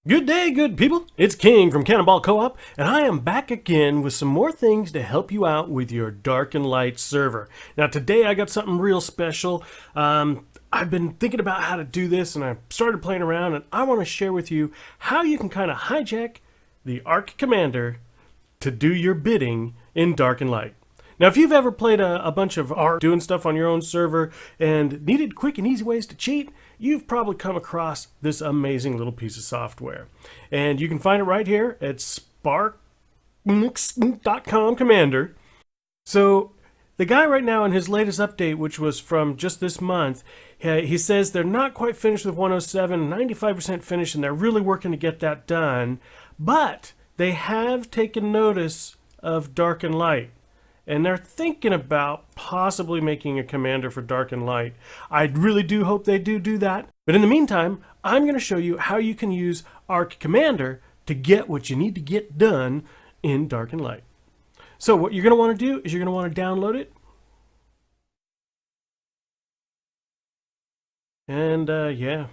Good day, good people. It's King from Cannonball Co-op, and I am back again with some more things to help you out with your Dark and Light server. Now today I got something real special. I've been thinking about how to do this, and I started playing around, and I want to share with you how you can kind of hijack the ARK Commander to do your bidding in Dark and Light. Now, if you've ever played a bunch of ARK doing stuff on your own server and needed quick and easy ways to cheat, you've probably come across this amazing little piece of software. And you can find it right here at spark.com Commander. So the guy right now in his latest update, which was from just this month, he says they're not quite finished with 107, 95% finished, and they're really working to get that done. But they have taken notice of Dark and Light. And they're thinking about possibly making a commander for Dark and Light. I really do hope they do that. But in the meantime, I'm going to show you how you can use ARK Commander to get what you need to get done in Dark and Light. So what you're going to want to do is you're going to want to download it. And yeah,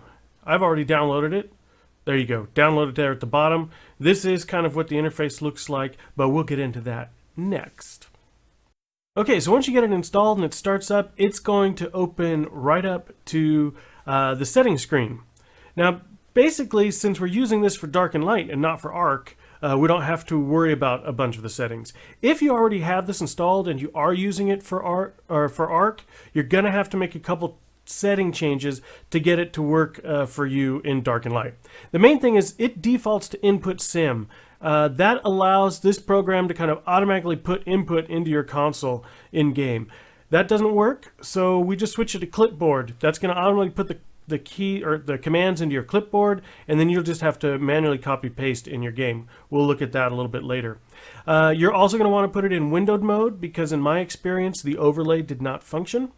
I've already downloaded it. There you go. Download it there at the bottom. This is kind of what the interface looks like, but we'll get into that next. Okay, so once you get it installed and it starts up, it's going to open right up to the settings screen. Now, basically, since we're using this for Dark and Light and not for ARK, we don't have to worry about a bunch of the settings. If you already have this installed and you are using it for ARK, you're going to have to make a couple setting changes to get it to work for you in Dark and Light. The main thing is it defaults to input sim. That allows this program to kind of automatically put input into your console in game. That doesn't work, so we just switch it to clipboard. That's going to automatically put the key or the commands into your clipboard, and then you'll just have to manually copy paste in your game. We'll look at that a little bit later. You're also going to want to put it in windowed mode because in my experience the overlay did not function.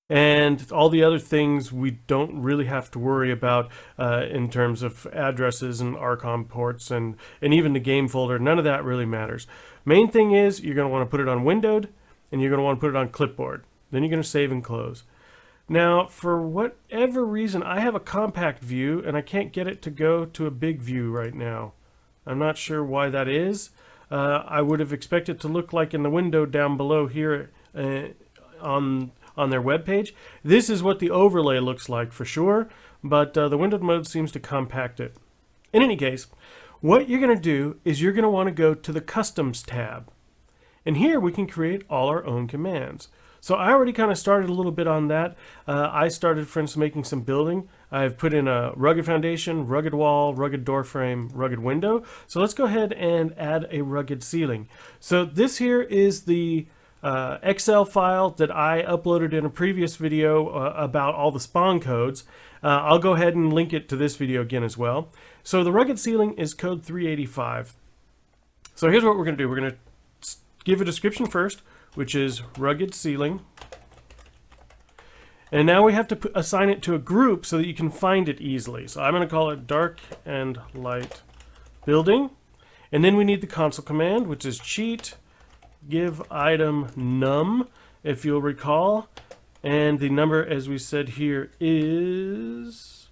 And all the other things we don't really have to worry about in terms of addresses and RCOM ports and even the game folder. None of that really matters. Main thing is you're going to want to put it on windowed and you're going to want to put it on clipboard. Then you're going to save and close. Now, for whatever reason, I have a compact view and I can't get it to go to a big view right now. I'm not sure why that is. I would have expected to look like in the window down below here on their web page. This is what the overlay looks like for sure, but the windowed mode seems to compact it. In any case, what you're going to do is you're going to want to go to the Customs tab. And here we can create all our own commands. So I already kind of started a little bit on that. I started, for instance, making some building. I've put in a rugged foundation, rugged wall, rugged door frame, rugged window. So let's go ahead and add a rugged ceiling. So this here is the Excel file that I uploaded in a previous video about all the spawn codes. I'll go ahead and link it to this video again as well. So the rugged ceiling is code 385. So here's what we're going to do. We're going to give a description first, which is rugged ceiling. And now we have to assign it to a group so that you can find it easily. So I'm going to call it Dark and Light Building. And then we need the console command, which is cheat give item num, if you'll recall, and the number, as we said here, is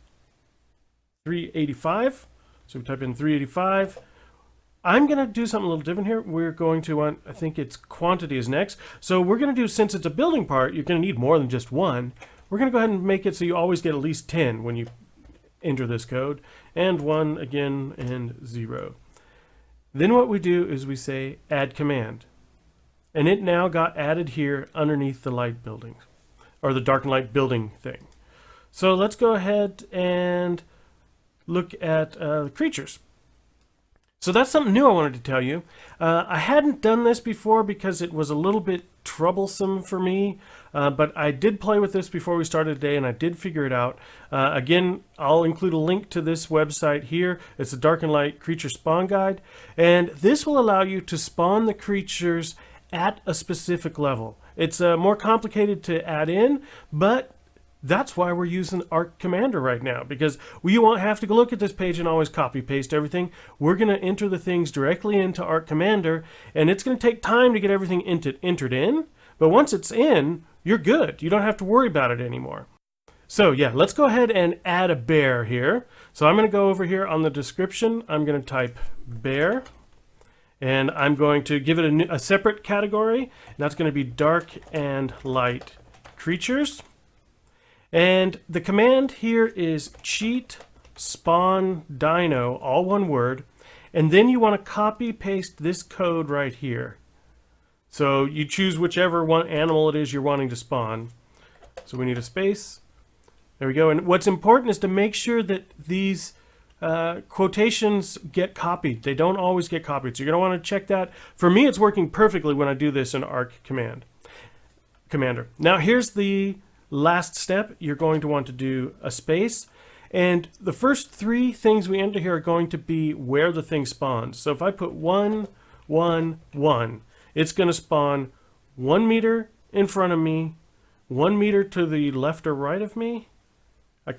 385. So we type in 385. I'm going to do something a little different here. We're going to want, I think it's quantity is next. So we're going to do, since it's a building part, you're going to need more than just one. We're going to go ahead and make it so you always get at least 10 when you enter this code, and 1 again, and 0. Then what we do is we say add command. And it now got added here underneath the light building, or the dark and light building thing. So let's go ahead and look at the creatures. So that's something new I wanted to tell you. I hadn't done this before because it was a little bit troublesome for me, but I did play with this before we started today and I did figure it out. Again, I'll include a link to this website here. It's a Dark and Light Creature Spawn Guide, and this will allow you to spawn the creatures at a specific level. It's more complicated to add in, but That's why we're using ARK Commander right now, because we won't have to go look at this page and always copy paste everything. We're going to enter the things directly into ARK Commander, and it's going to take time to get everything entered in, but once it's in, you're good. You don't have to worry about it anymore. So yeah, let's go ahead and add a bear here. So I'm going to go over here on the description. I'm going to type bear, and I'm going to give it a separate category, and that's going to be dark and light creatures. And the command here is cheat spawn dino, all one word, and then you want to copy paste this code right here. So you choose whichever one animal it is you're wanting to spawn. So we need a space. There we go. And what's important is to make sure that these quotations get copied. They don't always get copied, so you're going to want to check that. For me, it's working perfectly when I do this in ARK Commander. Now here's the last step. You're going to want to do a space, and the first three things we enter here are going to be where the thing spawns. So if I put 1, 1, 1, it's going to spawn 1 meter in front of me, 1 meter to the left or right of me,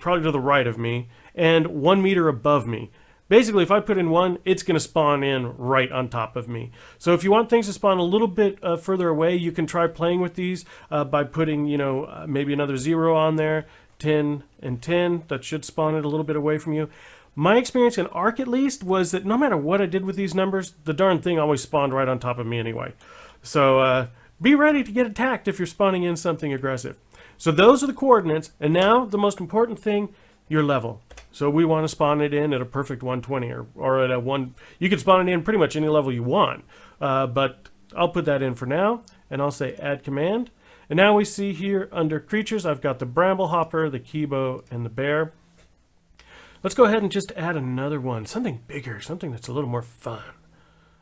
probably to the right of me, and 1 meter above me. Basically, if I put in 1, it's going to spawn in right on top of me. So if you want things to spawn a little bit further away, you can try playing with these by putting, maybe another 0 on there, 10 and 10. That should spawn it a little bit away from you. My experience in ARK, at least, was that no matter what I did with these numbers, the darn thing always spawned right on top of me anyway. So be ready to get attacked if you're spawning in something aggressive. So those are the coordinates, and now the most important thing, your level. So we want to spawn it in at a perfect 120 or at a 1. You can spawn it in pretty much any level you want, but I'll put that in for now, and I'll say add command. And now we see here under creatures, I've got the bramble hopper, the kibo, and the bear. Let's go ahead and just add another one, something bigger, something that's a little more fun.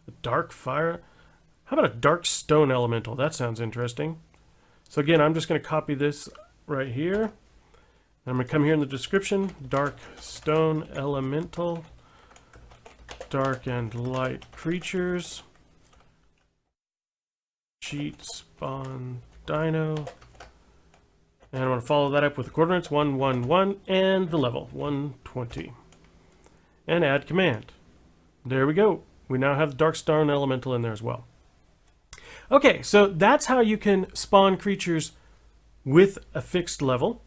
A dark fire. How about a dark stone elemental? That sounds interesting. So again, I'm just going to copy this right here. I'm going to come here in the description, dark stone elemental, dark and light creatures, cheat spawn dino, and I'm going to follow that up with the coordinates 1, 1, 1, and the level 120, and add command. There we go. We now have the dark stone elemental in there as well. Okay, so that's how you can spawn creatures with a fixed level.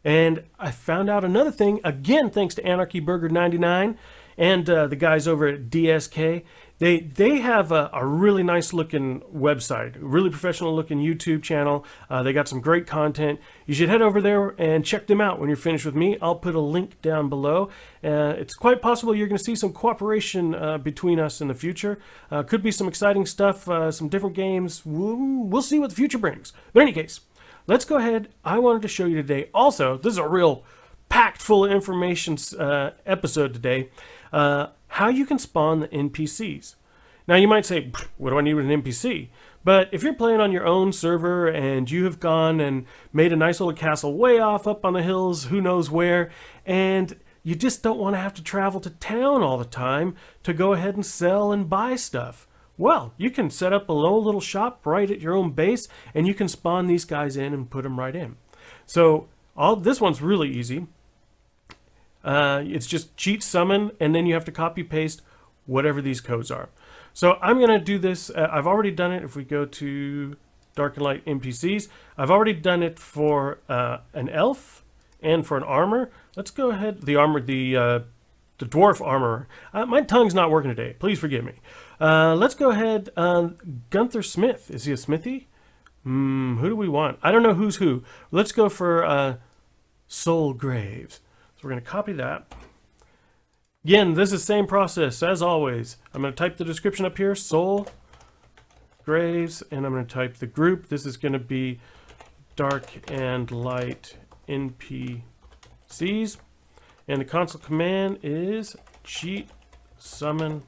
And I found out another thing, again, thanks to Anarchy Burger 99 and the guys over at DSK. They have a really nice looking website, really professional looking YouTube channel. They got some great content. You should head over there and check them out when you're finished with me. I'll put a link down below. It's quite possible you're going to see some cooperation between us in the future. Could be some exciting stuff, some different games. We'll see what the future brings. But in any case, let's go ahead. I wanted to show you today. Also, this is a real packed full of information episode today. How you can spawn the NPCs. Now you might say, what do I need with an NPC? But if you're playing on your own server and you have gone and made a nice little castle way off up on the hills, who knows where, and you just don't want to have to travel to town all the time to go ahead and sell and buy stuff. Well, you can set up a little shop right at your own base, and you can spawn these guys in and put them right in. So this one's really easy. It's just cheat summon, and then you have to copy paste whatever these codes are. So I'm going to do this. I've already done it. If we go to Dark and Light NPCs, I've already done it for an elf and for an armor. Let's go ahead. The armor, the dwarf armor. My tongue's not working today. Please forgive me. Let's go ahead. Gunther Smith. Is he a smithy? Who do we want? I don't know who's who. Let's go for Soul Graves. So we're going to copy that. Again, this is the same process as always. I'm going to type the description up here, Soul Graves, and I'm going to type the group. This is going to be Dark and Light NPCs. And the console command is cheat summon.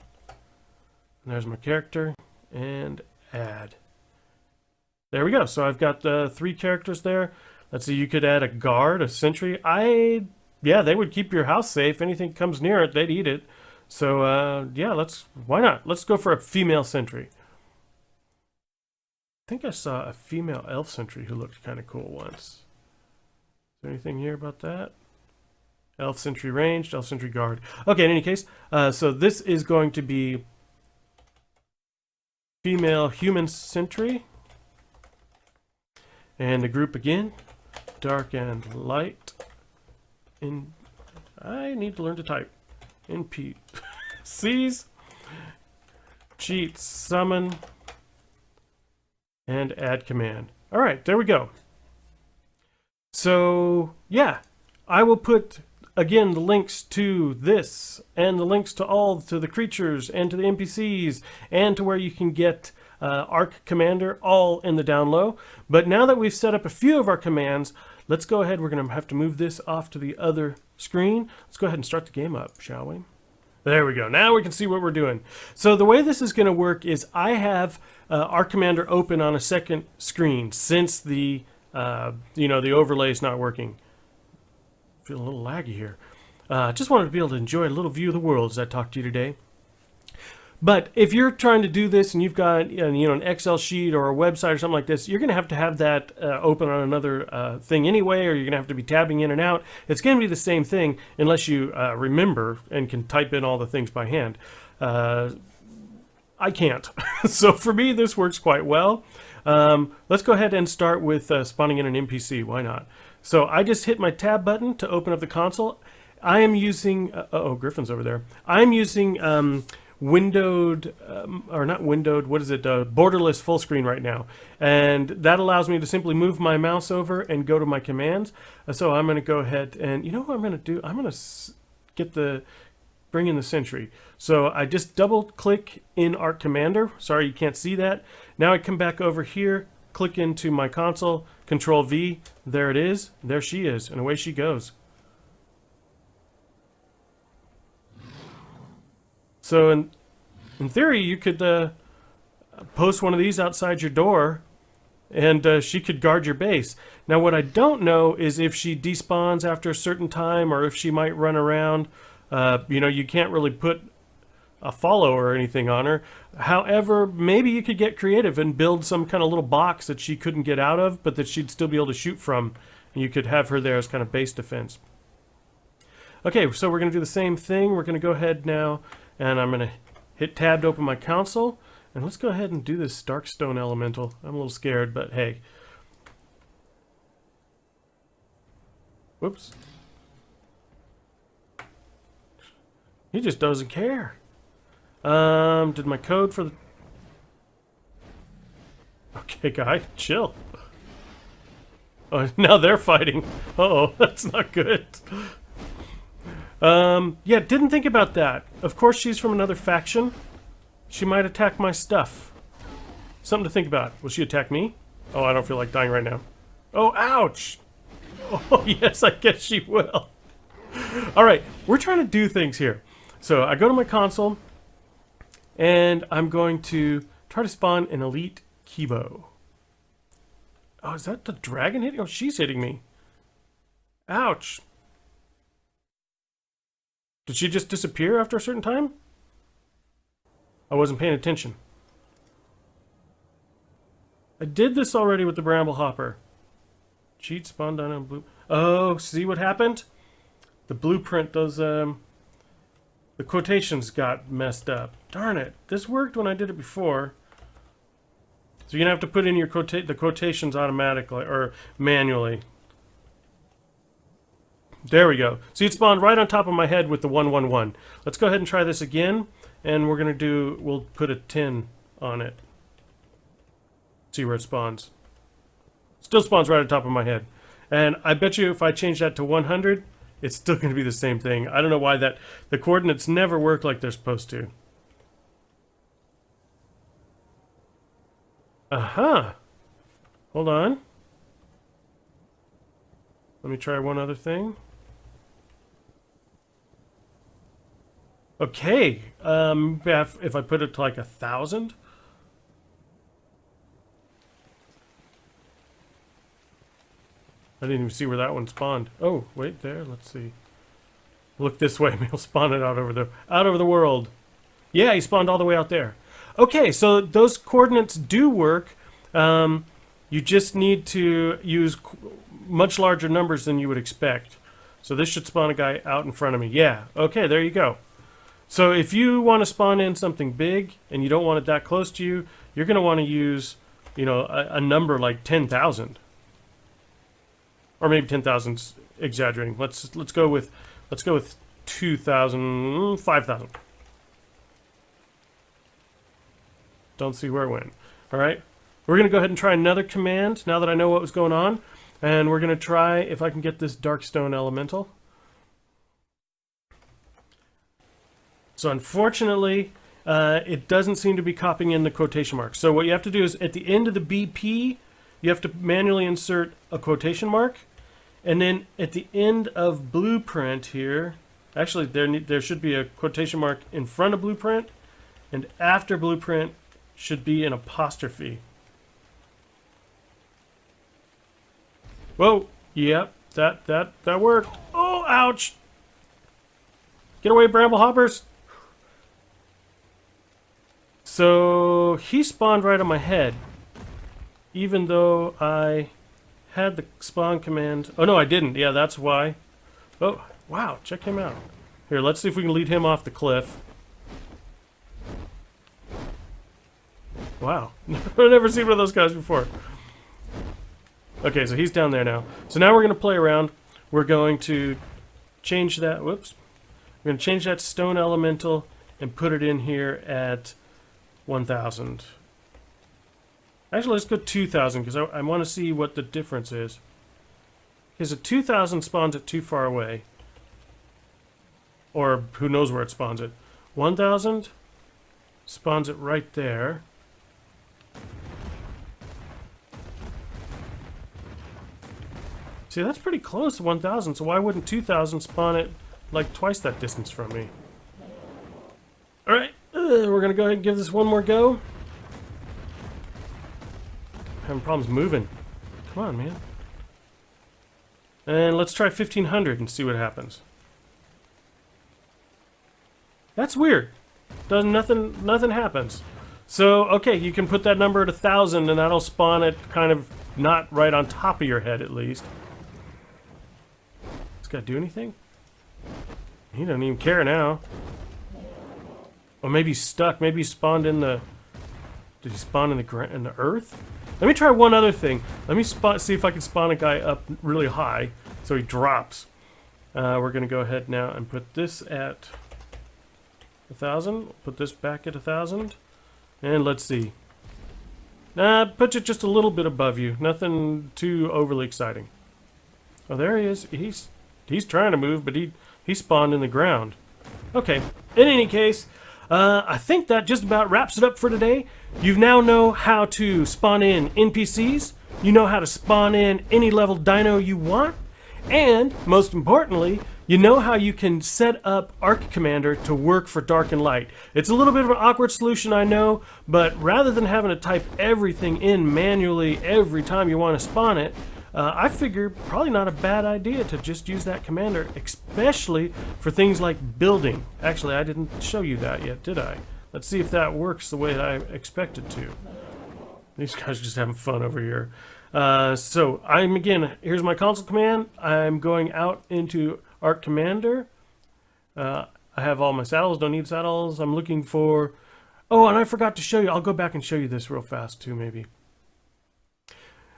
And there's my character, and add. There we go. So I've got 3 characters there. Let's see, you could add a guard, a sentry. Yeah, they would keep your house safe. Anything comes near it, they'd eat it. So, yeah, why not? Let's go for a female sentry. I think I saw a female elf sentry who looked kind of cool once. there anything here about that? Elf sentry ranged, elf sentry guard. Okay, in any case, so this is going to be female human sentry. And the group again, dark and light. I need to learn to type. NPCs, cheat, summon, and add command. All right, there we go. So yeah, I will put again the links to this and the links to the creatures and to the NPCs and to where you can get ARK Commander all in the down low. But now that we've set up a few of our commands, let's go ahead. We're going to have to move this off to the other screen. Let's go ahead and start the game up, shall we? There we go. Now we can see what we're doing. So the way this is going to work is I have ARK Commander open on a second screen since the the overlay is not working. Feel a little laggy here. Just wanted to be able to enjoy a little view of the world as I talk to you today. But if you're trying to do this and you've got an Excel sheet or a website or something like this, you're going to have that open on another thing anyway, or you're going to have to be tabbing in and out. It's going to be the same thing unless you remember and can type in all the things by hand. I can't. So for me, this works quite well. Let's go ahead and start with spawning in an NPC. Why not? So I just hit my tab button to open up the console. I am using... Griffin's over there. I'm using... windowed, or not windowed, what is it, borderless full screen right now. And that allows me to simply move my mouse over and go to my commands. So I'm going to go ahead and, you know what I'm going to do? I'm going to bring in the sentry. So I just double click in ARK Commander. Sorry, you can't see that. Now I come back over here, click into my console, Control V, there it is, there she is, and away she goes. So in theory, you could post one of these outside your door, and she could guard your base. Now, what I don't know is if she despawns after a certain time, or if she might run around. You can't really put a follow or anything on her. However, maybe you could get creative and build some kind of little box that she couldn't get out of, but that she'd still be able to shoot from, and you could have her there as kind of base defense. Okay, so we're going to do the same thing. We're going to go ahead now, and I'm going to hit tab to open my console, and let's go ahead and do this Darkstone Elemental. I'm a little scared, but hey. Whoops. He just doesn't care. Did my code for the... Okay, guy, chill. Oh, now they're fighting. Uh-oh, that's not good. Yeah, didn't think about that. Of course she's from another faction. She might attack my stuff. Something to think about. Will she attack me? Oh, I don't feel like dying right now. Oh, ouch! Oh, yes, I guess she will. Alright, we're trying to do things here. So, I go to my console, and I'm going to try to spawn an elite Kibo. Oh, is that the dragon hitting? Oh, she's hitting me. Ouch! Did she just disappear after a certain time? I wasn't paying attention. I did this already with the Bramble Hopper. Cheat, spawn down on blue. Oh, see what happened? The blueprint, the quotations got messed up. Darn it. This worked when I did it before. So you're going to have to put in your the quotations automatically, or manually. There we go. So it spawned right on top of my head with the 111. Let's go ahead and try this again, and we'll put a 10 on it. See where it spawns. Still spawns right on top of my head. And I bet you if I change that to 100, it's still going to be the same thing. I don't know why the coordinates never work like they're supposed to. Aha! Hold on. Let me try one other thing. Okay, if I put it to like 1,000. I didn't even see where that one spawned. Oh, wait there. Let's see. Look this way. Maybe he'll spawn it out over the world. Yeah, he spawned all the way out there. Okay, so those coordinates do work. You just need to use much larger numbers than you would expect. So this should spawn a guy out in front of me. Yeah, okay, there you go. So if you want to spawn in something big and you don't want it that close to you, you're going to want to use, you know, a number like 10,000. Or maybe 10,000's exaggerating. Let's go with 2,000, 5,000. Don't see where it went. All right. We're going to go ahead and try another command now that I know what was going on. And we're going to try if I can get this Darkstone Elemental. So unfortunately, it doesn't seem to be copying in the quotation marks. So what you have to do is at the end of the BP, you have to manually insert a quotation mark. And then at the end of blueprint here, actually there should be a quotation mark in front of blueprint. And after blueprint should be an apostrophe. Whoa, yep, that worked. Oh, ouch. Get away, bramble hoppers. So he spawned right on my head, even though I had the spawn command. Oh no, I didn't. Yeah, that's why. Oh, wow, check him out. Here, let's see if we can lead him off the cliff. Wow, I've never seen one of those guys before. Okay, so he's down there now. So now we're going to play around. We're going to change that. Whoops. We're going to change that stone elemental and put it in here at 1,000. Actually, let's go 2,000 because I want to see what the difference is. Because a 2,000 spawns it too far away. Or who knows where it spawns it. 1,000 spawns it right there. See, that's pretty close to 1,000, so why wouldn't 2,000 spawn it like twice that distance from me? Alright, we're going to go ahead and give this one more go. Having problems moving. Come on, man. And let's try 1,500 and see what happens. That's weird. Does nothing happens. So, okay, you can put that number at 1,000 and that'll spawn it kind of not right on top of your head at least. This guy do anything? He doesn't even care now. Or maybe he's stuck. Maybe he spawned in the... Did he spawn in the earth? Let me try one other thing. Let me see if I can spawn a guy up really high so he drops. We're going to go ahead now and put this at 1,000. Put this back at 1,000. And let's see. Put it just a little bit above you. Nothing too overly exciting. Oh, there he is. He's trying to move, but he spawned in the ground. Okay. In any case, I think that just about wraps it up for today. You now know how to spawn in NPCs. You know how to spawn in any level dino you want. And, most importantly, you know how you can set up ARK Commander to work for Dark and Light. It's a little bit of an awkward solution, I know, but rather than having to type everything in manually every time you want to spawn it, I figure probably not a bad idea to just use that commander, especially for things like building. Actually, I didn't show you that yet, did I? Let's see if that works the way that I expected to. These guys are just having fun over here. So, here's my console command. I'm going out into ARK Commander. I have all my saddles, don't need saddles. I'm looking for... Oh, and I forgot to show you. I'll go back and show you this real fast too, maybe.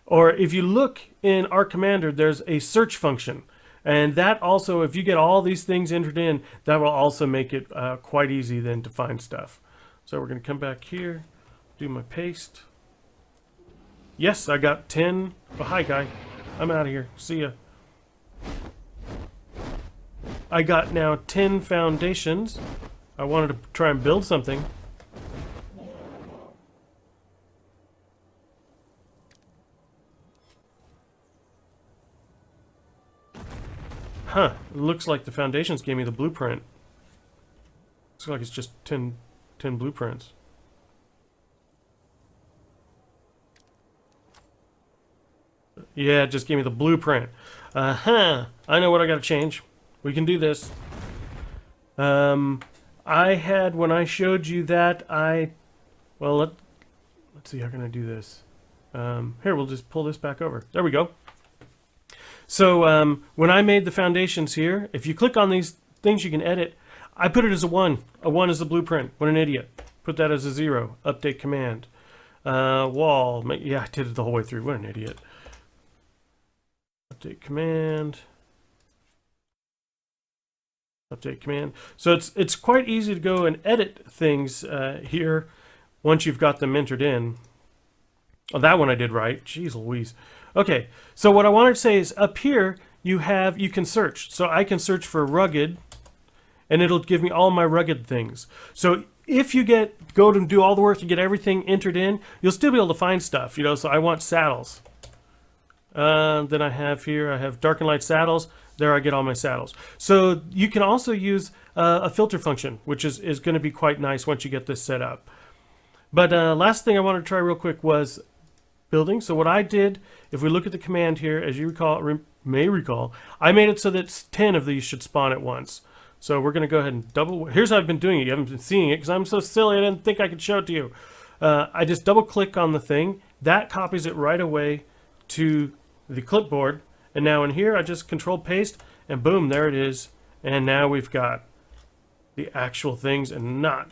Or if you look in ARK Commander, there's a search function. And that also, if you get all these things entered in, that will also make it quite easy then to find stuff. So we're going to come back here, do my paste. Yes, I got 10. Oh, hi, guy. I'm out of here. See ya. I got now 10 foundations. I wanted to try and build something. Huh. It looks like the foundations gave me the blueprint. Looks like it's just 10 blueprints. Yeah, it just gave me the blueprint. I know what I gotta change. We can do this. I had, when I showed you that, well, let's see, how can I do this? Here, we'll just pull this back over. There we go. So when I made the foundations here, if you click on these things you can edit, I put it as a 1. A 1 is the blueprint. What an idiot. Put that as a 0. Update command. Wall. Yeah, I did it the whole way through. What an idiot. Update command. Update command. So it's quite easy to go and edit things here once you've got them entered in. Oh, that one I did right. Jeez Louise. Okay, so what I wanted to say is up here you can search. So I can search for rugged, and it'll give me all my rugged things. So if you go to do all the work to get everything entered in, you'll still be able to find stuff. You know, so I want saddles. Then I have dark and light saddles. There I get all my saddles. So you can also use a filter function, which is going to be quite nice once you get this set up. But last thing I wanted to try real quick was building. So what I did, if we look at the command here, as you may recall, I made it so that 10 of these should spawn at once. So we're going to go ahead and here's how I've been doing it. You haven't been seeing it because I'm so silly I didn't think I could show it to you. I just double click on the thing. That copies it right away to the clipboard. And now in here, I just control paste and boom, there it is. And now we've got the actual things and not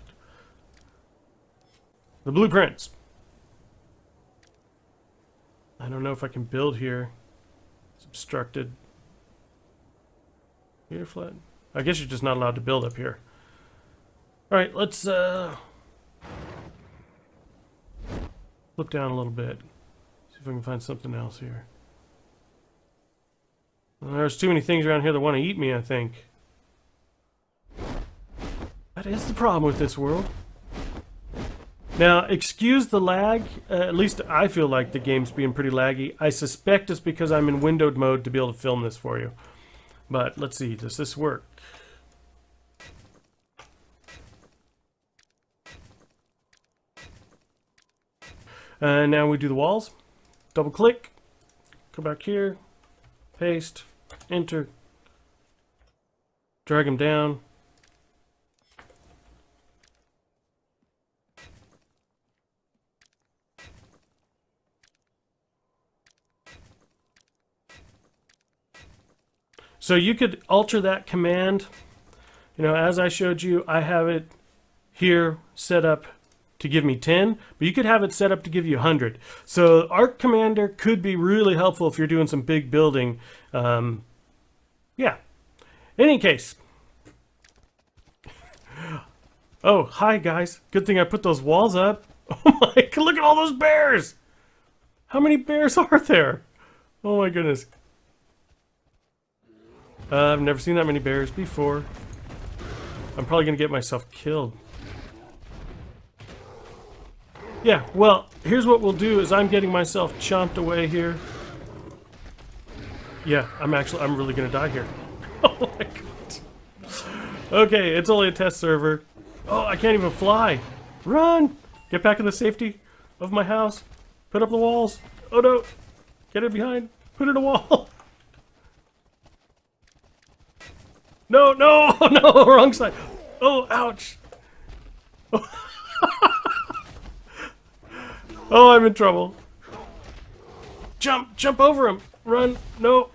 the blueprints. I don't know if I can build here. It's obstructed. Here, flat. I guess you're just not allowed to build up here. All right, let's flip down a little bit. See if I can find something else here. Well, there's too many things around here that want to eat me, I think. That is the problem with this world. Now, excuse the lag. At least I feel like the game's being pretty laggy. I suspect it's because I'm in windowed mode to be able to film this for you. But let's see, does this work? Now we do the walls. Double click. Go back here. Paste. Enter. Drag them down. So you could alter that command. You know, as I showed you, I have it here set up to give me 10, but you could have it set up to give you 100. So ARK Commander could be really helpful if you're doing some big building. Yeah. In any case. Oh, hi guys. Good thing I put those walls up. Oh my, look at all those bears. How many bears are there? Oh my goodness. I've never seen that many bears before. I'm probably going to get myself killed. Yeah, well, here's what we'll do is I'm getting myself chomped away here. Yeah, I'm really going to die here. Oh my god. Okay, it's only a test server. Oh, I can't even fly. Run! Get back in the safety of my house. Put up the walls. Oh no. Get it behind. Put in a wall. No, no, no, wrong side. Oh, ouch. Oh, I'm in trouble. Jump over him. Run. No.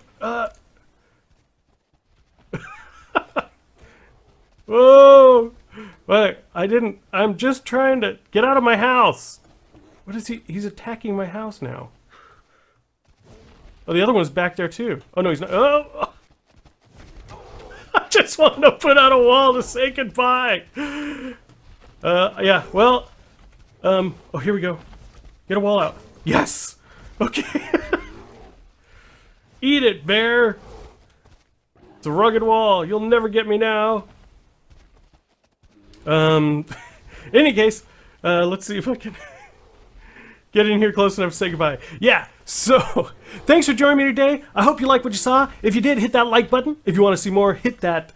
Whoa. Wait, I'm just trying to get out of my house. What is he? He's attacking my house now. Oh, the other one's back there too. Oh, no, he's not. Oh. I just want to put out a wall to say goodbye. Yeah, well, oh, here we go. Get a wall out. Yes! Okay. Eat it, bear. It's a rugged wall. You'll never get me now. In any case, let's see if I can get in here close enough to say goodbye. Yeah, so thanks for joining me today. I hope you liked what you saw. If you did, hit that like button. If you want to see more, hit that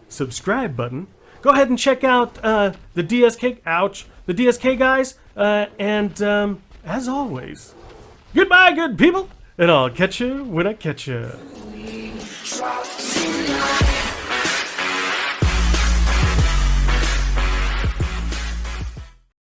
subscribe button. Go ahead and check out the DSK, the DSK guys. And as always, goodbye, good people, and I'll catch you when I catch you.